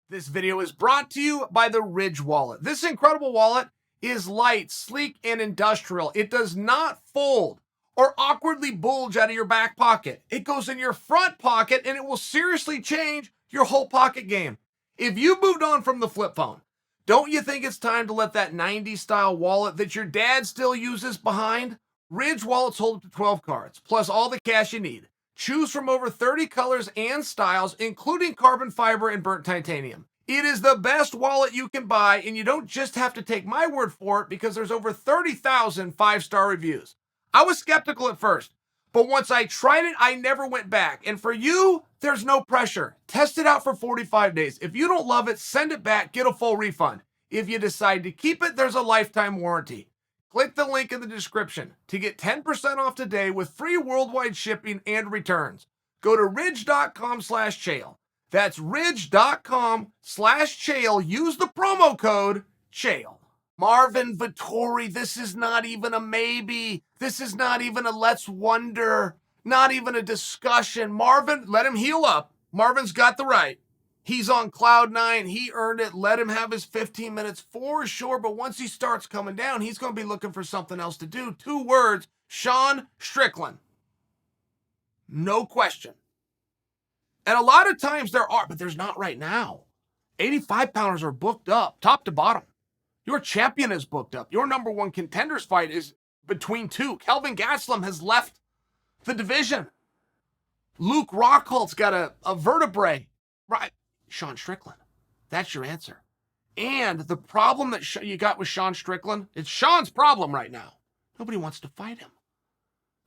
This video is brought to you by the Ridge wallet. This incredible wallet is light, sleek, and industrial. It does not fold or awkwardly bulge out of your back pocket. It goes in your front pocket and it will seriously change your whole pocket game. If you moved on from the flip phone, don't you think it's time to let that 90s style wallet that your dad still uses behind? Ridge wallets hold up to 12 cards, plus all the cash you need. Choose from over 30 colors and styles, including carbon fiber and burnt titanium. It is the best wallet you can buy, and you don't just have to take my word for it because there's over 30,000 five-star reviews. I was skeptical at first, but once I tried it, I never went back. And for you, there's no pressure. Test it out for 45 days. If you don't love it, send it back, get a full refund. If you decide to keep it, there's a lifetime warranty. Click the link in the description to get 10% off today with free worldwide shipping and returns. Go to ridge.com/Chael. That's ridge.com/Chael. Use the promo code Chael. Marvin Vettori, this is not even a maybe. This is not even a let's wonder. Not even a discussion. Marvin, let him heal up. Marvin's got the right. He's on cloud nine. He earned it. Let him have his 15 minutes for sure. But once he starts coming down, he's going to be looking for something else to do. 2 words, Sean Strickland. No question. And a lot of times there are, but there's not right now. 85-pounders are booked up, top to bottom. Your champion is booked up. Your number one contenders fight is between 2. Kelvin Gastelum has left the division. Luke Rockholt's got a vertebrae. Right. Sean Strickland. That's your answer. And the problem that you got with Sean Strickland, it's Sean's problem right now. Nobody wants to fight him.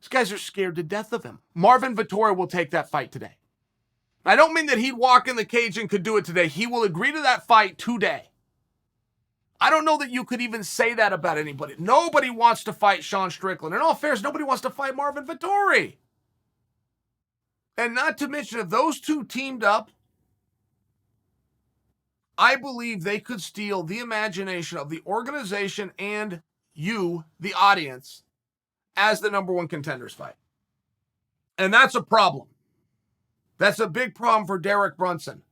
These guys are scared to death of him. Marvin Vettori will take that fight today. I don't mean that he'd walk in the cage and could do it today. He will agree to that fight today. I don't know that you could even say that about anybody. Nobody wants to fight Sean Strickland. In all fairness, nobody wants to fight Marvin Vettori. And not to mention, if those two teamed up, I believe they could steal the imagination of the organization and you, the audience, as the number one contenders fight. And that's a problem. That's a big problem for Derek Brunson.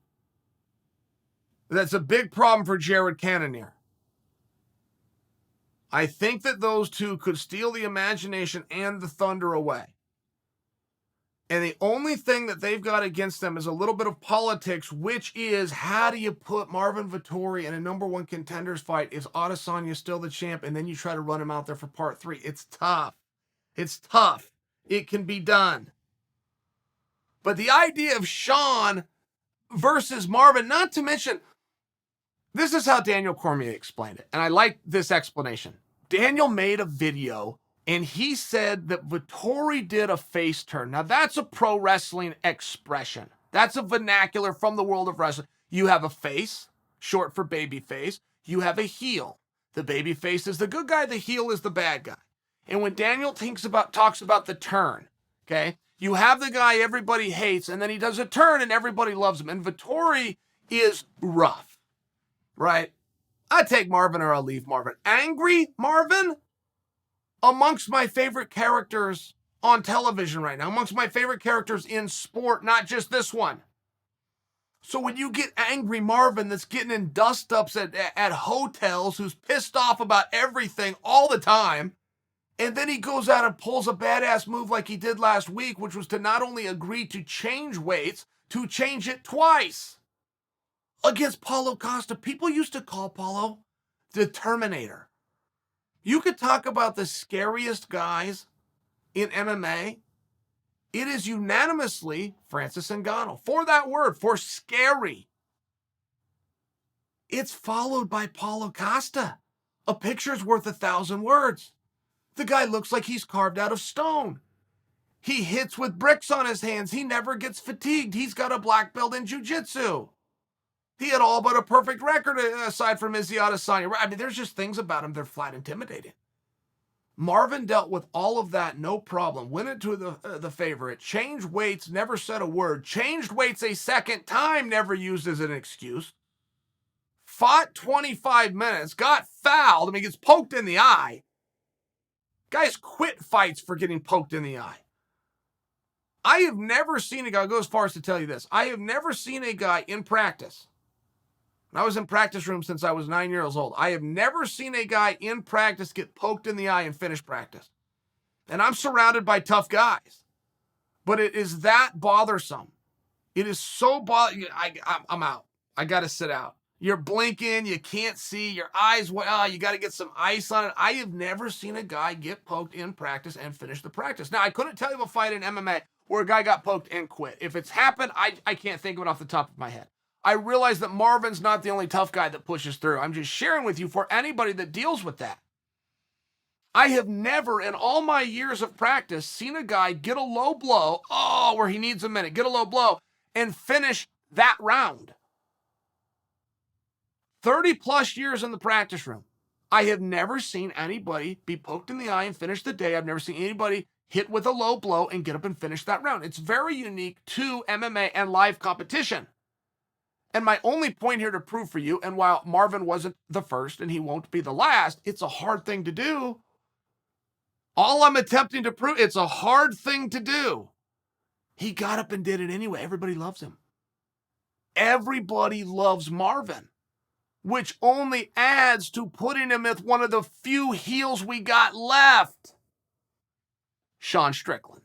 That's a big problem for Jared Cannonier. I think that those two could steal the imagination and the thunder away. And the only thing that they've got against them is a little bit of politics, which is how do you put Marvin Vettori in a number one contenders fight? Is Adesanya still the champ? And then you try to run him out there for part 3. It's tough. It's tough. It can be done. But the idea of Sean versus Marvin, not to mention, this is how Daniel Cormier explained it. And I like this explanation. Daniel made a video and he said that Vettori did a face turn. Now, that's a pro wrestling expression. That's a vernacular from the world of wrestling. You have a face, short for baby face. You have a heel. The baby face is the good guy. The heel is the bad guy. And when Daniel talks about the turn, okay, you have the guy everybody hates, and then he does a turn and everybody loves him. And Vettori is rough, right? I take Marvin or I'll leave Marvin. Angry Marvin? Amongst my favorite characters on television right now, amongst my favorite characters in sport, not just this one. So when you get angry Marvin that's getting in dust-ups at hotels, who's pissed off about everything all the time, and then he goes out and pulls a badass move like he did last week, which was to not only agree to change weights, to change it twice against Paulo Costa. People used to call Paulo the Terminator. You could talk about the scariest guys in MMA. It is unanimously Francis Ngannou. For that word, for scary. It's followed by Paulo Costa. A picture's worth 1,000 words. The guy looks like he's carved out of stone. He hits with bricks on his hands. He never gets fatigued. He's got a black belt in jiu-jitsu. He had all but a perfect record aside from Izzy Adesanya. I mean, there's just things about him, they're flat intimidating. Marvin dealt with all of that, no problem. Went into the favorite. Changed weights, never said a word. Changed weights a second time, never used as an excuse. Fought 25 minutes, got fouled. I mean, gets poked in the eye. Guys quit fights for getting poked in the eye. I have never seen a guy, I'll go as far as to tell you this. I have never seen a guy in practice I was in practice room since I was 9 years old. I have never seen a guy in practice get poked in the eye and finish practice. And I'm surrounded by tough guys. But it is that bothersome. It is so bothersome. I'm out. I got to sit out. You're blinking. You can't see. Your eyes, well, you got to get some ice on it. I have never seen a guy get poked in practice and finish the practice. Now, I couldn't tell you of a fight in MMA where a guy got poked and quit. If it's happened, I can't think of it off the top of my head. I realize that Marvin's not the only tough guy that pushes through. I'm just sharing with you for anybody that deals with that. I have never in all my years of practice seen a guy get a low blow, where he needs a minute, get a low blow, and finish that round. 30 plus years in the practice room. I have never seen anybody be poked in the eye and finish the day. I've never seen anybody hit with a low blow and get up and finish that round. It's very unique to MMA and live competition. And my only point here to prove for you, and while Marvin wasn't the first and he won't be the last, it's a hard thing to do. All I'm attempting to prove, it's a hard thing to do. He got up and did it anyway. Everybody loves him. Everybody loves Marvin, which only adds to putting him with one of the few heels we got left. Sean Strickland.